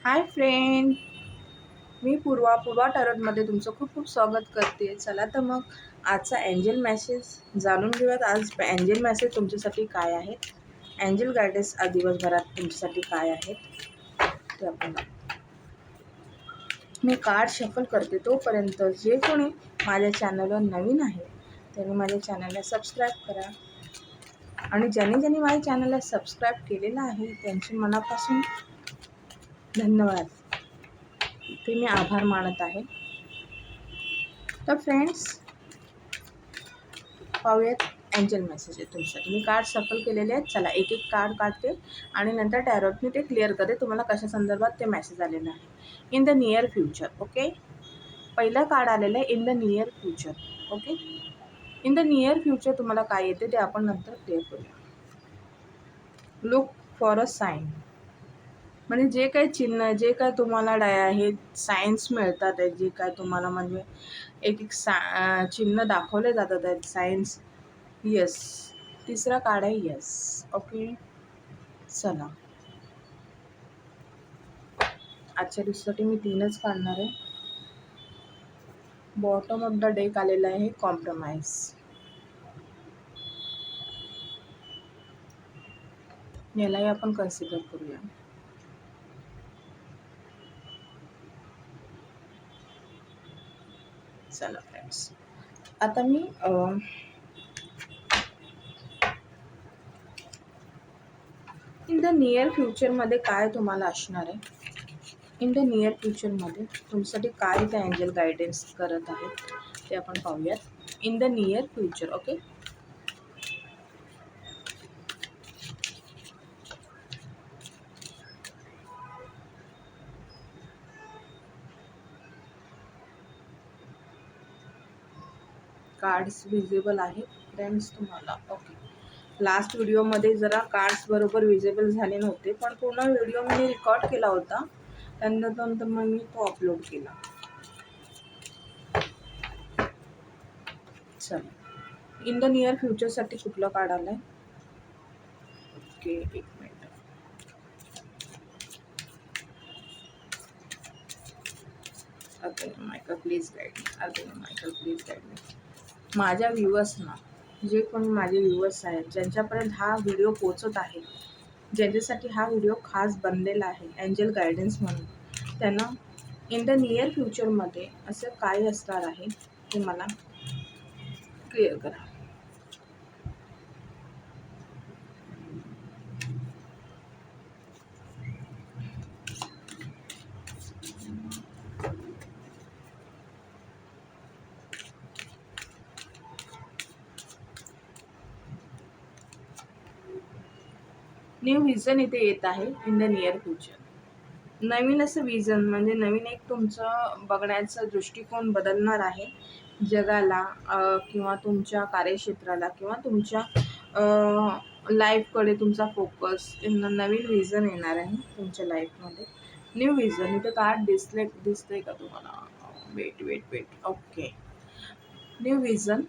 Hi friend, मी पूर्वा टॅरोटमध्ये तुमचं खूप खूप स्वागत करते. चला तर मग आजचा एंजल मेसेज जाणून घेऊयात. आज एंजल मेसेज तुमच्यासाठी काय आहेत, एंजल गायडन्स आज दिवसभरात तुमच्यासाठी काय आहेत ते आपण मी कार्ड शफल करते. तोपर्यंत जे कोणी माझ्या चॅनलवर नवीन आहे त्यांनी माझ्या चॅनलला सबस्क्राईब करा आणि ज्यांनी माझ्या चॅनलला सबस्क्राईब केलेलं आहे त्यांचे मनापासून धन्यवाद. ते मी आभार मानत आहे. तर फ्रेंड्स, पाहूयात एंजल मेसेज आहे तुमच्यासाठी. मी कार्ड सफल केलेले आहेत. चला एक एक कार्ड काढते आणि नंतर टॅरोटने ते क्लिअर करते तुम्हाला कशा संदर्भात ते मेसेज आलेलं आहे. In the near future. Okay, पहिलं कार्ड आलेलं आहे in the near future. Okay, in the near future तुम्हाला काय येते ते आपण नंतर क्लिअर करूया. लुक फॉर अ साईन, म्हणजे जे काही चिन्ह, जे काय तुम्हाला हे सायन्स मिळतात आहे, जे काय तुम्हाला म्हणजे एक एक चिन्ह दाखवले जातात आहेत, सायन्स. यस, तिसरा कार्ड आहे यस. ओके, चला आजच्या दिवसासाठी मी 3च काढणार आहे. बॉटम ऑफ द डेक आलेला आहे कॉम्प्रोमाइज. यालाही आपण कन्सिडर करूया. चला फ्रेंड्स, आता मी इन द नियर फ्युचरमध्ये काय तुम्हाला असणार आहे, इन द नियर फ्युचरमध्ये तुमच्यासाठी काय त्या एंजल गायडन्स करत आहेत ते आपण पाहूयात. In the near future. Okay, cards visible आहे फ्रेंड्स तुम्हाला. ओके, लास्ट व्हिडिओमध्ये जरा कार्ड्स बरोबर विजिबल झाले नव्हते, पण पूर्ण व्हिडिओ मी रेकॉर्ड केला होता, त्यानंतर मग मी तो अपलोड केला. चला, इन द नियर फ्युचरसाठी कुठलं कार्ड आलं आहे. ओके, एक minute. Michael please guide me. Michael please guide मी. माझ्या व्ह्यूअर्सना, जे कोणी माझे व्ह्यूअर्स आहेत, ज्यांच्यापर्यंत हा व्हिडिओ पोचत आहे, ज्यांच्यासाठी हा व्हिडिओ खास बनलेला आहे एंजल गायडन्स म्हणून, त्यांना इन द नियर फ्युचरमध्ये असं काय असणार आहे ते मला क्लिअर करा. न्यू विजन इथे येत आहे इन द नियर फ्युचर. नवीन असं विजन म्हणजे नवीन एक तुमचं बघण्याचा दृष्टिकोन बदलणार आहे जगाला, किंवा तुमच्या कार्यक्षेत्राला, किंवा तुमच्या लाईफकडे तुमचा फोकस. नवीन विजन येणार आहे तुमच्या लाईफमध्ये. न्यू विजन इथे कार्ड दिसतंय का तुम्हाला? Wait. Okay, new vision.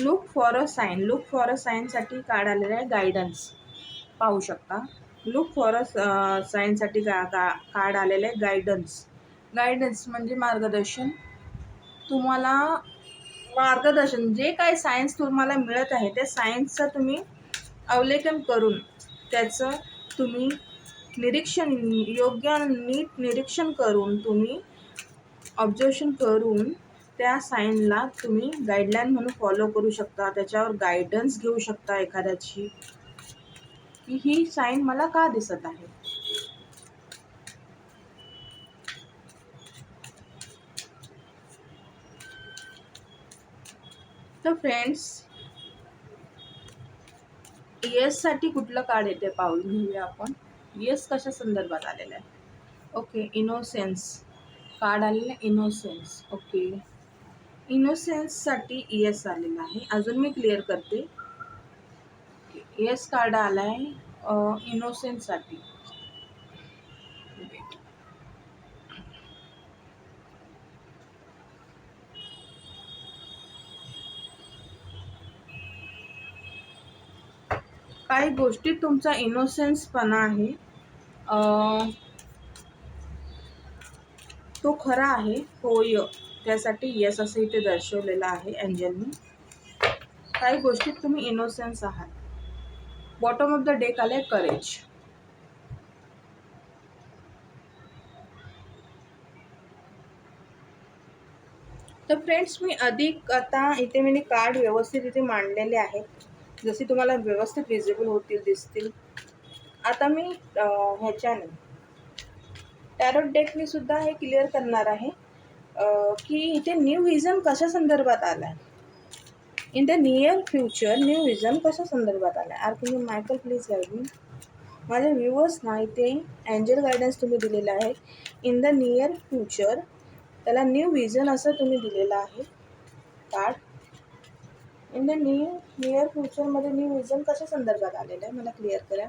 Look for a साईनसाठी कार्ड आलेला आहे गायडन्स. पाहू शकता, लुक फॉर अ साईनसाठी कार्ड आलेलं आहे गायडन्स म्हणजे मार्गदर्शन. तुम्हाला मार्गदर्शन, जे काही सायन्स तुम्हाला मिळत आहे त्या सायन्सचं तुम्ही अवलोकन करून, त्याचं तुम्ही निरीक्षण, योग्य नीट निरीक्षण करून, तुम्ही ऑब्झर्वेशन करून त्या साईनला तुम्ही गाईडलाईन म्हणून फॉलो करू शकता. त्याच्यावर गायडन्स घेऊ शकता एखाद्याची, की ही साईन मला का दिसत आहे. तर फ्रेंड्स, येससाठी कुठलं कार्ड येते पाहून घेऊया आपण. येस कशा संदर्भात आलेलं आहे. ओके, इनोसेन्स कार्ड आलेलं आहे. इनोसेन्स. ओके, इनोसेन्ससाठी येस आलेलं आहे. अजून मी क्लिअर करते. येस कार्ड आला आहे इनोसेन्ससाठी. काही गोष्टीत तुमचा इनोसेन्सपणा आहे, तो खरा आहे, होय, त्यासाठी यस असं इथे दर्शवलेलं आहे एंजलनी. काही गोष्टीत तुम्ही इनोसेन्स आहात. बॉटम ऑफ द डेक आले करेज. तर फ्रेंड्स, मी अधिक आता इथे मी कार्ड व्यवस्थित इथे मांडलेले आहेत, जसे तुम्हाला व्यवस्थित विजिबल होतील, दिसतील. आता मी ह्याच्याने टॅरोट डेकने सुद्धा हे क्लिअर करणार आहे की इथे न्यू विजन कशा संदर्भात आलाय. In the near future new vision कशा संदर्भात आलाय. आर्कएंजल मायकल प्लीज गाईड मी. माझ्या व्ह्यूअर्सना इथे एंजल गायडन्स तुम्ही दिलेला आहे. इन द नियर फ्युचर त्याला न्यू विजन असं तुम्ही दिलेलं आहे कार्ड. इन द नियर फ्युचरमध्ये न्यू विजन कशा संदर्भात आलेलं आहे मला क्लिअर करा.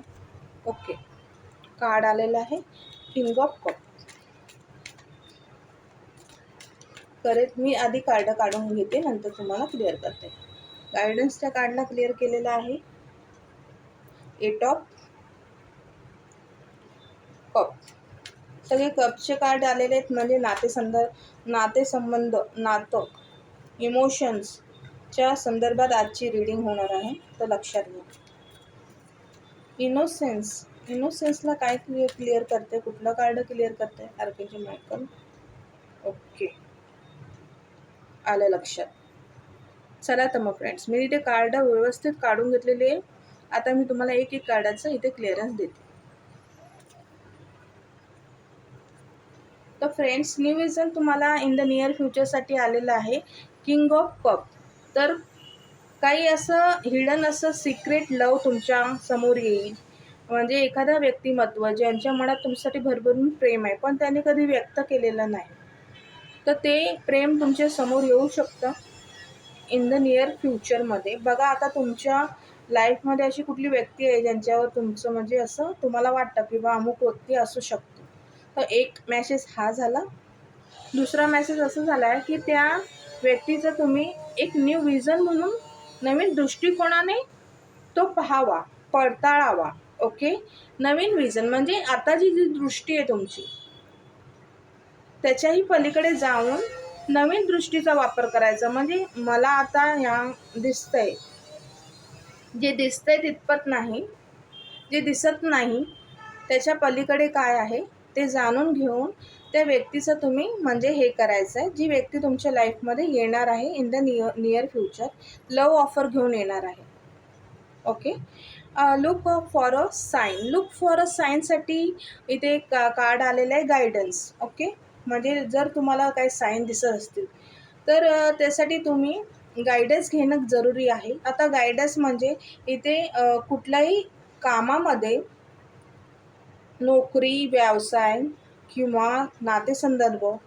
ओके, कार्ड आलेलं आहे किंग ऑफ कप. करेक्ट, मी आधी कार्ड काढून घेते, नंतर तुम्हाला क्लिअर करते. गायडन्स त्या कार्डला क्लिअर केलेला आहे. Eight of cup. सगळे कपचे कार्ड आलेले आहेत, म्हणजे नातेसंबंध, नातं, इमोशन्सच्या संदर्भात आजची रीडिंग होणार आहे, तर लक्षात घ्या. इनोसेन्सला काय क्लिअर करते, कुठलं कार्ड क्लिअर करते. Archangel Michael. ओके, आलं लक्षात. चला तर मग फ्रेंड्स, मी इथे कार्ड व्यवस्थित काढून घेतलेले आहे. आता मी तुम्हाला एक एक कार्डाचं इथे क्लिअरन्स देते. तर फ्रेंड्स, न्यू विजन तुम्हाला इन द नियर फ्युचरसाठी आलेलं आहे किंग ऑफ कप. तर काही असं हिडन असं सिक्रेट लव तुमच्या समोर येईल, म्हणजे एखादा व्यक्तिमत्व ज्यांच्या मनात तुमच्यासाठी भरभरून प्रेम आहे, पण त्याने कधी व्यक्त केलेलं नाही, तर ते प्रेम तुमच्या समोर येऊ शकतं इन द नियर फ्युचरमध्ये. बघा, आता तुमच्या लाईफमध्ये अशी कुठली व्यक्ती आहे ज्यांच्यावर तुमचं म्हणजे असं तुम्हाला वाटतं की बा अमुक व्यक्ती असू शकतो. तर एक मेसेज हा झाला. दुसरा मेसेज असं झाला आहे की त्या व्यक्तीचं तुम्ही एक न्यू विजन म्हणून नवीन दृष्टिकोनाने तो पाहावा, पडताळावा. ओके, नवीन विजन म्हणजे आता जी दृष्टी आहे तुमची, त्याच्याही पलीकडे जाऊन नवीन दृष्टीचा वापर करायचा. म्हणजे मला आता ह्या दिसतंय, जे दिसतंय तितपत नाही, जे दिसत नाही त्याच्या पलीकडे काय आहे ते जाणून घेऊन त्या व्यक्तीचं तुम्ही म्हणजे हे करायचं आहे. जी व्यक्ती तुमच्या लाईफमध्ये येणार आहे in the near future, love offer घेऊन येणार आहे. Okay, look for a sign. Look for a साईनसाठी इथे कार्ड आलेलं आहे गायडन्स. ओके, म्हणजे जर तुम्हाला काही साईन दिसत असतील तर त्यासाठी तुम्ही गायडन्स घेणं जरुरी आहे. आता गायडन्स म्हणजे इथे कुठल्याही कामामध्ये, नोकरी, व्यवसाय किंवा नातेसंबंधात,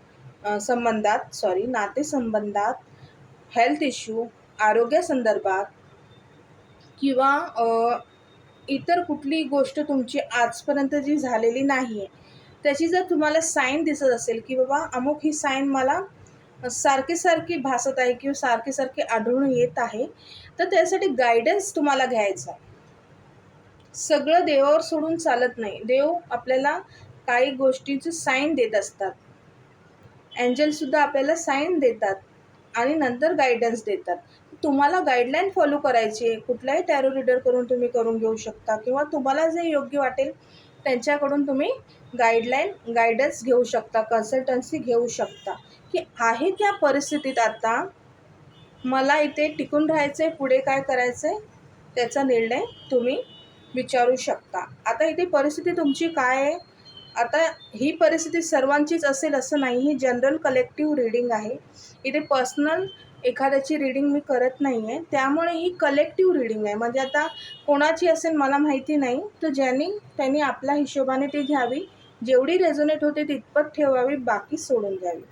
हेल्थ इश्यू, आरोग्यासंदर्भात किंवा इतर कुठली गोष्ट तुमची आजपर्यंत जी झालेली नाही आहे त्याची जर तुम्हाला साईन दिसत असेल की बाबा अमुक ही साईन मला सारखी भासत आहे किंवा सारखी आढळून येत आहे, तर त्यासाठी गायडन्स तुम्हाला घ्यायचा. सगळं देवावर सोडून चालत नाही. देव आपल्याला काही गोष्टीचं साईन देत असतात. एंजलसुद्धा आपल्याला साईन देतात आणि नंतर गायडन्स देतात. तुम्हाला गाईडलाईन फॉलो करायची. कुठलाही टॅरो रीडरकडून तुम्ही करून घेऊ शकता किंवा तुम्हाला जे योग्य वाटेल त्यांच्याकडून तुम्ही गायडन्स घेऊ शकता, कन्सल्टन्सी घेऊ शकता की आहे त्या परिस्थितीत आता मला इथे टिकून राहायचं आहे, पुढे काय करायचं आहे त्याचा निर्णय तुम्ही विचारू शकता. आता इथे परिस्थिती तुमची काय आहे. आता ही परिस्थिती सर्वांचीच असेल असं नाही, ही जनरल कलेक्टिव्ह रीडिंग आहे. इथे पर्सनल एखाद्याची रीडिंग मी करत नाही आहे, त्यामुळे ही कलेक्टिव्ह रीडिंग आहे. म्हणजे आता कोणाची असेल मला माहिती नाही, तर त्यांनी आपल्या हिशोबाने ती घ्यावी, जेवढी रेझोनेट होते तितपत ठेवावी, बाकी सोडून द्यावी.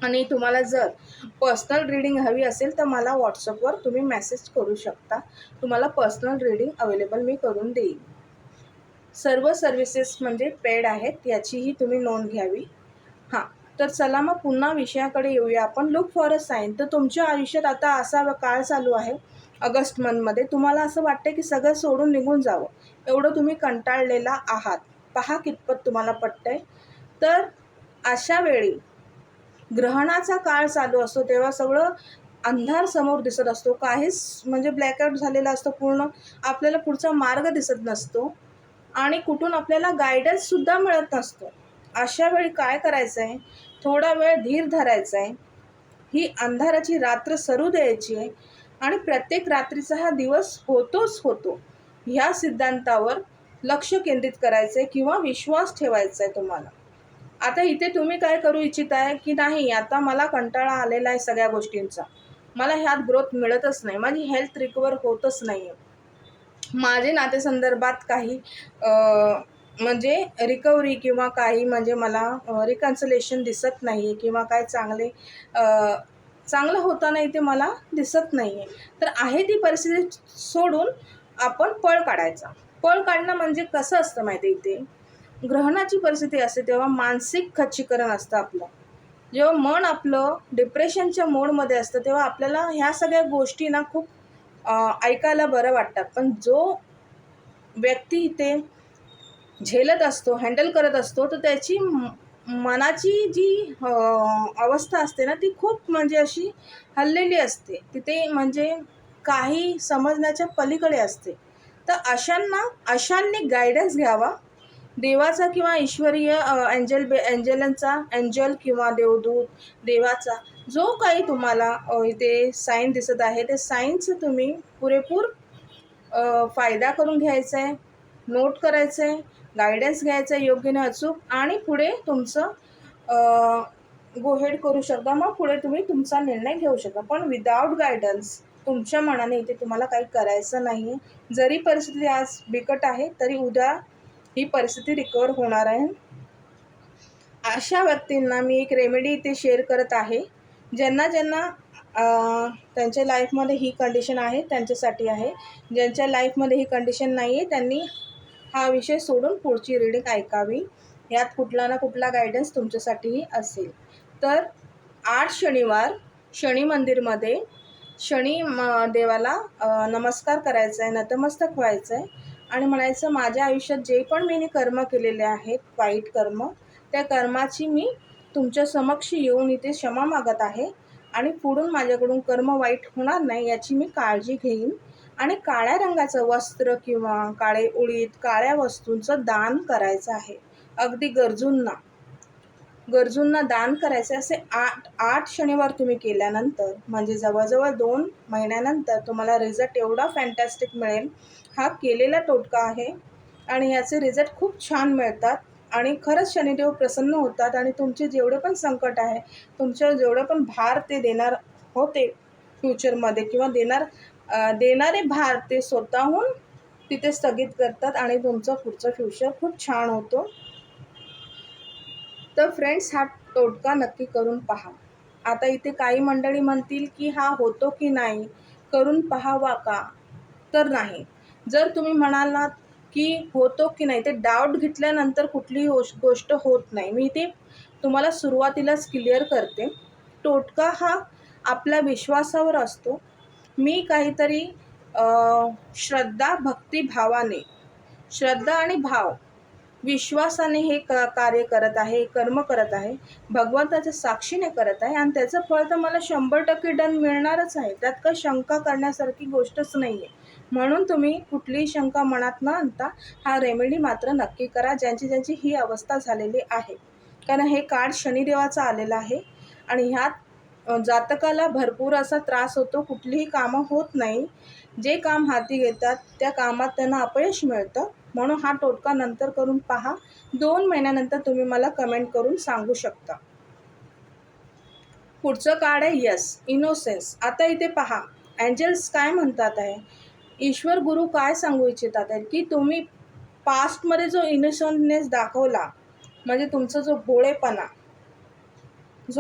आणि तुम्हाला जर पर्सनल रीडिंग हवी असेल तर मला व्हॉट्सअपवर तुम्ही मेसेज करू शकता. तुम्हाला पर्सनल रीडिंग अवेलेबल मी करून देईन. सर्व सर्व्हिसेस म्हणजे पेड आहेत, याचीही तुम्ही नोंद घ्यावी. हां, तर चला मग पुन्हा विषयाकडे येऊया आपण. Look for a sine. तर तुमच्या आयुष्यात आता असा काळ चालू आहे ऑगस्ट मंथमध्ये तुम्हाला असं वाटतं की सगळं सोडून निघून जावं, एवढं तुम्ही कंटाळलेला आहात. पहा कितपत तुम्हाला पटतंय. तर अशा वेळी ग्रहणाचा काळ चालू असतो, तेव्हा सगळं अंधार समोर दिसत असतो, काहीच म्हणजे ब्लॅकआउट झालेला असतो पूर्ण, आपल्याला पुढचा मार्ग दिसत नसतो आणि कुठून आपल्याला गायडन्ससुद्धा मिळत नसतो. अशा वेळी काय करायचं आहे, थोडा वेळ धीर धरायचा आहे, ही अंधाराची रात्र सरू द्यायची आहे आणि प्रत्येक रात्रीचा हा दिवस होतोच होतो, ह्या सिद्धांतावर लक्ष केंद्रित करायचं आहे किंवा विश्वास ठेवायचा आहे तुम्हाला. आता इथे तुम्ही काय करू इच्छित आहे की नाही, आता मला कंटाळा आलेला आहे सगळ्या गोष्टींचा, मला ह्यात ग्रोथ मिळतच नाही, माझी हेल्थ रिकवर होतच नाही आहे, माझे नातेसंदर्भात काही म्हणजे रिकव्हरी किंवा काही म्हणजे मला रिकन्सिलेशन दिसत नाही आहे किंवा काय चांगलं होताना इथे मला दिसत नाही आहे. तर आहे ती परिस्थिती सोडून आपण पळ काढायचा. पळ काढणं म्हणजे कसं असतं माहिती आहे, इथे ग्रहणाची परिस्थिती असते तेव्हा मानसिक खच्चीकरण असतं आपलं. जेव्हा मन आपलं डिप्रेशनच्या मोडमध्ये असतं तेव्हा आपल्याला ह्या सगळ्या गोष्टी ना खूप ऐकायला बरं वाटतात. पण जो व्यक्ती इथे झेलत असतो, हँडल करत असतो, तर त्याची मनाची जी अवस्था असते ना, ती खूप म्हणजे अशी हललेली असते. तिथे म्हणजे काही समजण्याच्या पलीकडे असते. तर अशांनी गायडन्स घ्यावा. देवाचा किंवा ईश्वरीय एंजल किंवा देवदूत, देवाचा जो काही तुम्हाला इथे साईन दिसत आहे, ते साईनचं तुम्ही पुरेपूर फायदा करून घ्यायचा आहे, नोट करायचं आहे, गायडन्स घ्यायचं आहे योग्य आणि अचूक, आणि पुढे तुमचं गो हेड करू शकता. मग पुढे तुम्ही तुमचा निर्णय घेऊ शकता. पण विदाऊट गायडन्स तुमच्या मनाने इथे तुम्हाला काही करायचं नाही आहे. जरी परिस्थिती आज बिकट आहे तरी उद्या ही परिस्थिती रिकवर होणार आहे. अशा व्यक्तींना मी एक रेमेडी इथे शेअर करत आहे. ज्यांना त्यांच्या लाईफमध्ये ही कंडिशन आहे त्यांच्यासाठी आहे. ज्यांच्या लाईफमध्ये ही कंडिशन नाही आहे त्यांनी हा विषय सोडून पुढची रीडिंग ऐकावी. यात कुठला ना कुठला गायडन्स तुमच्यासाठीही असेल. तर 8 शनिवार शनी मंदिरमध्ये देवाला नमस्कार करायचा आहे, नतमस्तक व्हायचं आहे आणि म्हणायचं, माझ्या आयुष्यात जे पण मी कर्म केलेले आहेत, वाईट कर्म, त्या कर्माची मी तुमच्या समक्ष येऊन इथे क्षमा मागत आहे आणि पुढून माझ्याकडून कर्म वाईट होणार नाही याची मी काळजी घेईन. आणि काळ्या रंगाचं वस्त्र किंवा काळे उडीद, काळ्या वस्तूंचं दान करायचं आहे. अगदी गरजूंना दान करायचे. असे 8 शनिवार तुम्ही केल्यानंतर म्हणजे जवळजवळ 2 महिन्यानंतर तुम्हाला रिझल्ट एवढा फॅन्टॅस्टिक मिळेल. हा केलेला टोटका आहे आणि याचे रिझल्ट खूप छान मिळतात आणि खरंच शनिदेव प्रसन्न होतात आणि तुमचे जेवढे पण संकट आहे, तुमच्या जेवढे पण भार ते देणार होते फ्युचरमध्ये किंवा देणारे भार ते स्वतःहून तिथे स्थगित करतात आणि तुमचं पुढचं फ्युचर खूप छान होतो. तर फ्रेंड्स, हा टोटका नक्की करून पहा. आता इथे काही मंडळी म्हणतील की हा होतो की नाही, करून पहावा का? तर नाही. जर तुम्ही म्हणालात की होतो की नाही, ते डाऊट घेतल्यानंतर कुठलीही गोष्ट होत नाही. मी ते तुम्हाला सुरुवातीलाच क्लिअर करते. टोटका हा आपल्या विश्वासावर असतो. मी काहीतरी श्रद्धा आणि भाव विश्वासाने हे कार्य करत आहे, कर्म करत आहे, भगवंताच्या साक्षीने करत आहे आणि त्याचं फळ तर मला 100% डन मिळणारच आहे. त्यात काही शंका करण्यासारखी गोष्टच नाही आहे. म्हणून तुम्ही कुठलीही शंका मनात न आणता हा रेमेडी मात्र नक्की करा, ज्यांची ही अवस्था झालेली आहे. कारण हे कार्ड शनिदेवाचं आलेलं आहे आणि ह्यात जातकाला भरपूर असा त्रास होतो, कुठलीही कामं होत नाही. जे काम हाती घेतात त्या कामात त्यांना अपयश मिळतं. म्हणून हा टोटका नंतर करून पहा. 2 महिन्यानंतर तुम्ही मला कमेंट करून सांगू शकता. पुढचं कार्ड आहे यस, इनोसेन्स. आता इथे पहा, एंजल्स काय म्हणतात आहे, ईश्वर गुरु काय सांगू इच्छितात आहे की तुम्ही पास्टमध्ये जो इनोसेंटनेस दाखवला, म्हणजे तुमचा जो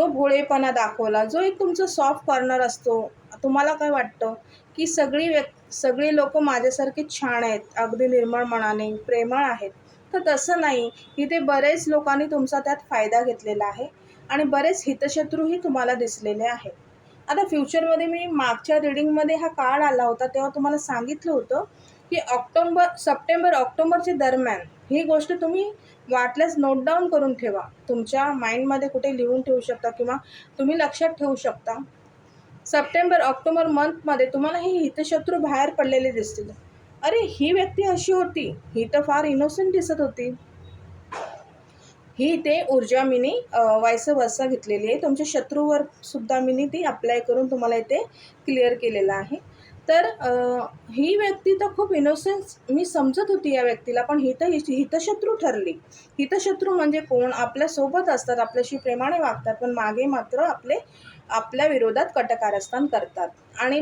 भोळेपणा दाखवला, जो एक तुमचा सॉफ्ट कॉर्नर असतो, तुम्हाला काय वाटतं की सगळी लोक माझ्यासारखे छान आहेत, अगदी निर्मळ मनाने प्रेमळ आहेत. तर तसं नाही. इथे बरेच लोकांनी तुमचा त्यात फायदा घेतलेला आहे आणि बरेच हितशत्रूही तुम्हाला दिसलेले आहेत. आता फ्युचरमध्ये मी मागच्या रीडिंगमध्ये हा कार्ड आला होता तेव्हा तुम्हाला सांगितलं होतं की सप्टेंबर ऑक्टोबरच्या दरम्यान ही गोष्ट तुम्ही वाटल्यास नोट डाऊन करून ठेवा, तुमच्या माइंडमध्ये कुठे लिहून ठेवू शकता किंवा तुम्ही लक्षात ठेवू शकता. सप्टेंबर ऑक्टोबर मंथमध्ये तुम्हाला ही हितशत्रू बाहेर पडलेले दिसतील. अरे ही व्यक्ती अशी होती, ही तर फार इनोसेंट दिसत होती. ही ते ऊर्जा मीनी वायस वर्सा घेतलेली आहे. तुमच्या शत्रूवर सुद्धा मीनी ती अप्लाय करून तुम्हाला इथे क्लिअर केलेलं आहे. तर ही व्यक्ती तर खूप इनोसेन्स मी समजत होती या व्यक्तीला, पण ही तर हितशत्रू ठरली. हितशत्रू म्हणजे कोण? आपल्यासोबत असतात, आपल्याशी प्रेमाने वागतात, पण मागे मात्र आपल्या विरोधात कटकारस्थान करतात आणि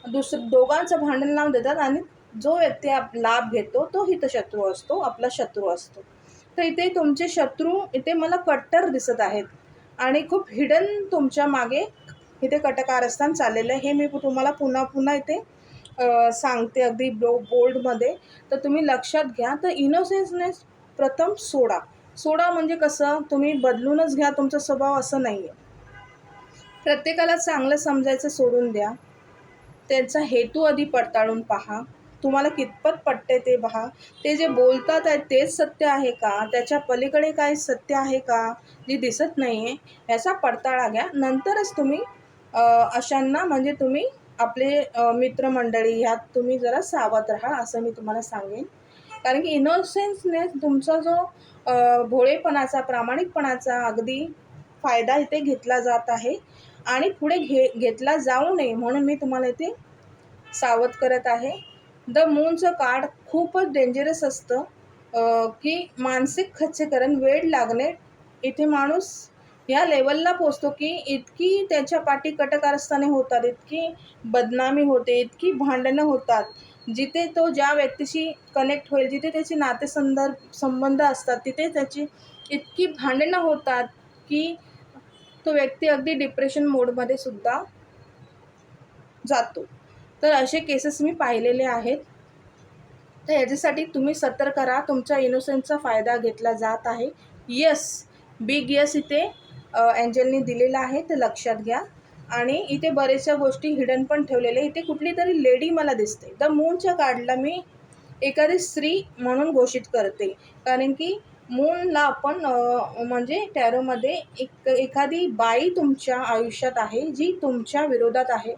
दोघांचं भांडण लावून देतात आणि जो व्यक्ती लाभ घेतो तो हितशत्रू असतो, आपला शत्रू असतो. तर इथे तुमचे शत्रू इथे मला कट्टर दिसत आहेत आणि खूप हिडन तुमच्या मागे इथे कटकारस्थान चाललेलं आहे. हे मी तुम्हाला पुन्हा पुन्हा इथे सांगते अगदी बोल्डमध्ये. तर तुम्ही लक्षात घ्या. तर इनोसेन्सनेस प्रथम सोडा म्हणजे कसं, तुम्ही बदलूनच घ्या तुमचा स्वभाव असं नाही आहे. प्रत्येकाला चांगलं समजायचं सोडून द्या. त्यांचा हेतू आधी पडताळून पहा, तुम्हाला कितपत पटते ते पहा. ते जे बोलतात आहे तेच सत्य आहे का, त्याच्या पलीकडे काही सत्य आहे का जे दिसत नाही आहे, याचा पडताळा घ्या. नंतरच तुम्ही अशांना म्हणजे तुम्ही आपले मित्रमंडळी ह्यात तुम्ही जरा सावध राहा असं मी तुम्हाला सांगेन. कारण की इनोसेन्सने तुमचा जो भोळेपणाचा, प्रामाणिकपणाचा अगदी फायदा इथे घेतला जात आहे आणि पुढे घेतला जाऊ नये म्हणून मी तुम्हाला इथे सावध करत आहे. द मूनचं कार्ड खूपच डेंजरस असतं की मानसिक खच्चीकरण, वेड लागणे. इथे माणूस ह्या लेवलला पोचतो की इतकी त्याच्या पाठी कटकारस्थाने होतात, इतकी बदनामी होते, इतकी भांडणं होतात. जिथे तो ज्या व्यक्तीशी कनेक्ट होईल, जिथे त्याचे संबंध असतात, तिथे त्याची इतकी भांडणं होतात की तो व्यक्ती अगदी डिप्रेशन मोडमध्ये सुद्धा जातो. तर असे केसेस मी पाहिलेले आहेत. तर याच्यासाठी तुम्ही सतर्क राहा. तुमच्या इनोसेन्सचा फायदा घेतला जात आहे. बिग यस इथे एंजलनी दिलेला आहे, तर लक्षात घ्या. आणि इथे बऱ्याचशा गोष्टी हिडन पण ठेवलेल्या. इथे कुठली तरी लेडी मला दिसते. द मूनच्या कार्डला मी एखादी स्त्री म्हणून घोषित करते, कारण की मूनला आपण म्हणजे टॅरोमध्ये एखादी बाई तुमच्या आयुष्यात आहे जी तुमच्या विरोधात आहे,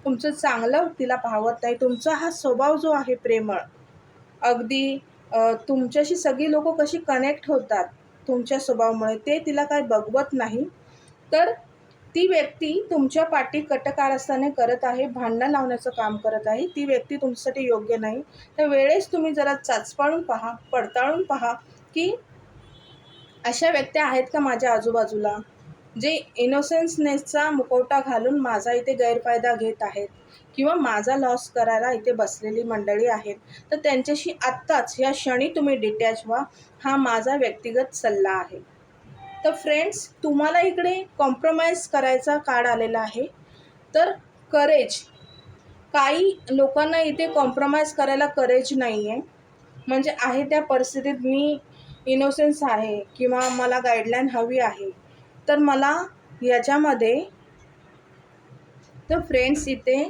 तुमचं चांगलं तिला पाहत नाही. तुमचा हा स्वभाव जो आहे प्रेमळ, अगदी तुमच्याशी सगळी लोक कशी कनेक्ट होतात तुमच्या स्वभावामुळे, ते तिला काय बघवत नाही. तर ती व्यक्ती तुमच्या पाठी कटकारस्थाने करत आहे, भांडणं लावण्याचं काम करत आहे. ती व्यक्ती तुमच्यासाठी योग्य नाही. तर वेळेस तुम्ही जरा चाचपाळून पहा, पडताळून पहा की अशा व्यक्ती आहेत का माझ्या आजूबाजूला, जे इनोसेन्सनेसचा मुखवटा घालून माझा इथे गैरफायदा घेत आहेत किंवा माझा लॉस करायला इथे बसलेली मंडळी आहेत. तर त्यांच्याशी आत्ताच या क्षणी तुम्ही डिटॅच व्हा. हा माझा व्यक्तिगत सल्ला आहे. तर फ्रेंड्स, तुम्हाला इकडे कॉम्प्रोमाइज करायचा कार्ड आलेला आहे. तर करेज, काही लोकांना इथे कॉम्प्रोमाइज करायला करेज नाही आहे. म्हणजे आहे त्या परिस्थितीत मी इनोसेन्स आहे किंवा मला गाईडलाईन हवी आहे, तर मला याच्यामध्ये तर फ्रेंड्स इथे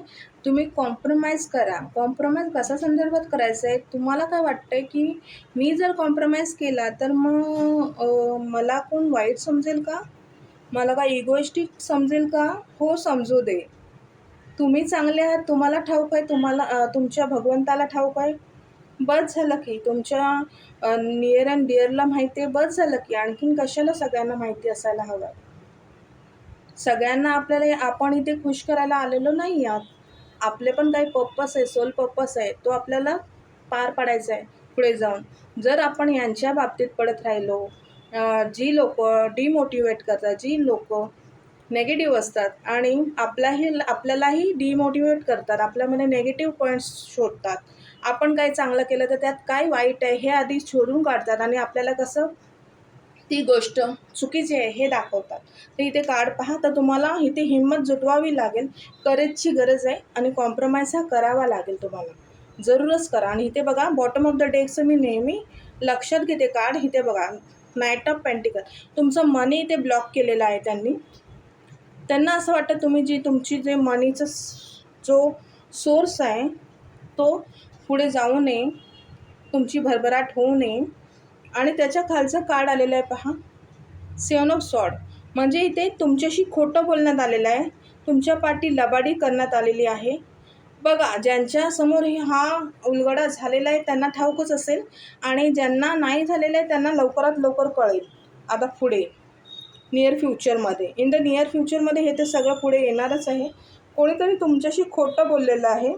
तुम्ही कॉम्प्रोमाइज करा. कॉम्प्रोमाइज कशा संदर्भात करायचं आहे, तुम्हाला काय वाटतं आहे की मी जर कॉम्प्रोमाइज केला तर मग मला कोण वाईट समजेल का, मला काय इगोइस्टिक समजेल का? हो, समजू दे. तुम्ही चांगले आहात, तुम्हाला ठाऊक आहे, तुमच्या भगवंताला ठाऊक आहे. बस झालं की तुमच्या नियर अँड डिअरला माहिती आहे, बस झालं की. आणखीन कशाला सगळ्यांना माहिती असायला हवं आहे. सगळ्यांना आपण इथे खुश करायला आलेलो नाही आहात. आपले पण काही पर्पस आहे, सोल पर्पस आहे, तो आपल्याला पार पाडायचा आहे पुढे जाऊन. जर आपण यांच्या बाबतीत पडत राहिलो, जी लोक डिमोटिवेट करतात, जी लोक नेगेटिव्ह असतात आणि आपल्यालाही डिमोटिवेट करतात, आपल्यामध्ये नेगेटिव्ह पॉईंट्स शोधतात, आपण काही चांगलं केलं तर त्यात काय वाईट आहे हे आधी शोधून काढतात आणि आपल्याला कसं ती गोष्ट चुकीची आहे हे दाखवतात. तर इथे कार्ड पहा. तर तुम्हाला इथे हिंमत जुटवावी लागेल, करेजची गरज आहे आणि कॉम्प्रोमाइज हा करावा लागेल तुम्हाला, जरूरच करा. आणि इथे बघा बॉटम ऑफ द डेकचं मी नेहमी लक्षात घेते कार्ड. इथे बघा नाईट ऑफ पेंटिकल, तुमचं मनी इथे ब्लॉक केलेलं आहे त्यांनी. त्यांना असं वाटतं तुमची जे मनीचा जो सोर्स आहे तो पुढे जाऊ नये, तुमची भरभराट होऊ नये. आणि त्याच्या खालचं कार्ड आलेलं आहे पहा, 7 ऑफ सॉर्ड. म्हणजे इथे तुमच्याशी खोटं बोलण्यात आलेलं आहे, तुमच्या पाठी लबाडी करण्यात आलेली आहे. बघा, ज्यांच्यासमोर हा उलगडा झालेला आहे त्यांना ठाऊकच असेल, आणि ज्यांना नाही झालेलं आहे त्यांना लवकरात लवकर कळेल. आता पुढे नियर फ्युचरमध्ये, इन द नियर फ्युचरमध्ये हे तर सगळं पुढे येणारच आहे. कोणीतरी तुमच्याशी खोटं बोललेलं आहे,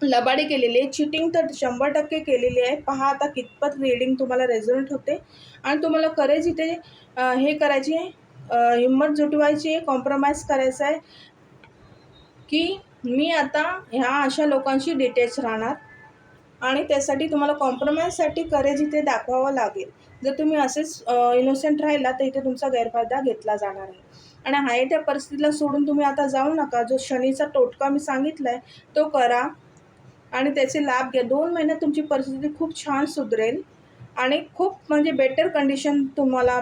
लबाडी केलेली आहे, चिटिंग तर 100% केलेली आहे. पहा आता कितपत रीडिंग तुम्हाला रेझोनेट होते, आणि तुम्हाला करेज इथे हे करायची आहे, हिंमत जुटवायची आहे, कॉम्प्रोमाइज करायचं आहे की मी आता ह्या अशा लोकांशी डिटॅच राहणार. आणि त्यासाठी तुम्हाला कॉम्प्रोमाइजसाठी करेज इथे दाखवावं लागेल. जर तुम्ही असेच इनोसेंट राहिला तर इथे तुमचा गैरफायदा घेतला जाणार आहे. आणि आहे त्या परिस्थितीला सोडून तुम्ही आता जाऊ नका. जो शनीचा टोटका मी सांगितला आहे तो करा आणि त्याचे लाभ घ्या. 2 महिन्यात तुमची परिस्थिती खूप छान सुधरेल आणि खूप म्हणजे बेटर कंडिशन तुम्हाला,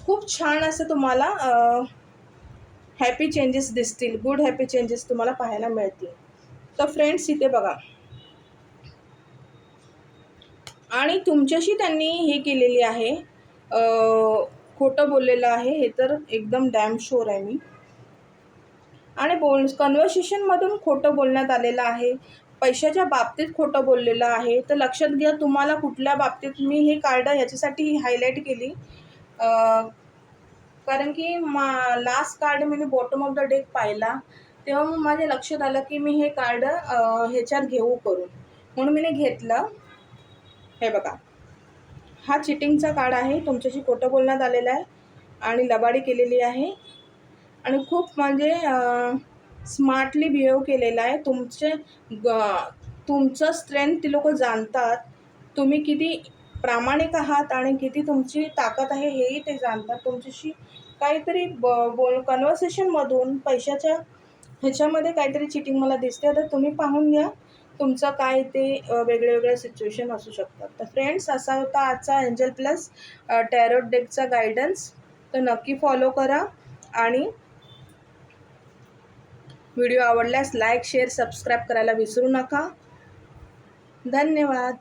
खूप छान असं तुम्हाला हॅपी चेंजेस दिसतील, गुड हॅपी चेंजेस तुम्हाला पाहायला मिळतील. तर फ्रेंड्स इथे बघा, आणि तुमच्याशी त्यांनी हे केलेली आहे, खोटं बोललेलं आहे, हे तर एकदम डॅम शुअर आहे मी. आणि कन्व्हर्सेशनमधून खोटं बोलण्यात आलेलं आहे, पैशाच्या बाबतीत खोटं बोललेलं आहे. तर लक्षात घ्या तुम्हाला कुठल्या बाबतीत. मी हे कार्ड याच्यासाठी हायलाईट केली कारण की last card me bottom of the deck पाहिला, तेव्हा मग माझ्या लक्षात आलं की मी हे कार्ड ह्याच्यात घेऊ करून, म्हणून मी घेतलं. हे बघा, हा चिटिंगचा कार्ड आहे, तुमच्याशी खोटं बोलण्यात आलेलं आहे आणि लबाडी केलेली आहे आणि खूप म्हणजे स्मार्टली बिहेव केलेला आहे. तुमचं स्ट्रेंथ ती लोक जाणतात, तुम्ही किती प्रामाणिक आहात आणि किती तुमची ताकद आहे हेही ते जाणतात. तुमच्याशी काहीतरी कन्व्हर्सेशनमधून पैशाच्या ह्याच्यामध्ये काहीतरी चिटिंग मला दिसते. तर तुम्ही पाहून घ्या तुमचं काय ते वेगळे सिच्युएशन असू शकतात. तर फ्रेंड्स, असा होता आजचा एंजल प्लस टॅरोट डेकचा गायडन्स. तर नक्की फॉलो करा आणि व्हिडिओ आवडल्यास लाईक, शेअर, सबस्क्राईब करायला विसरू नका. धन्यवाद.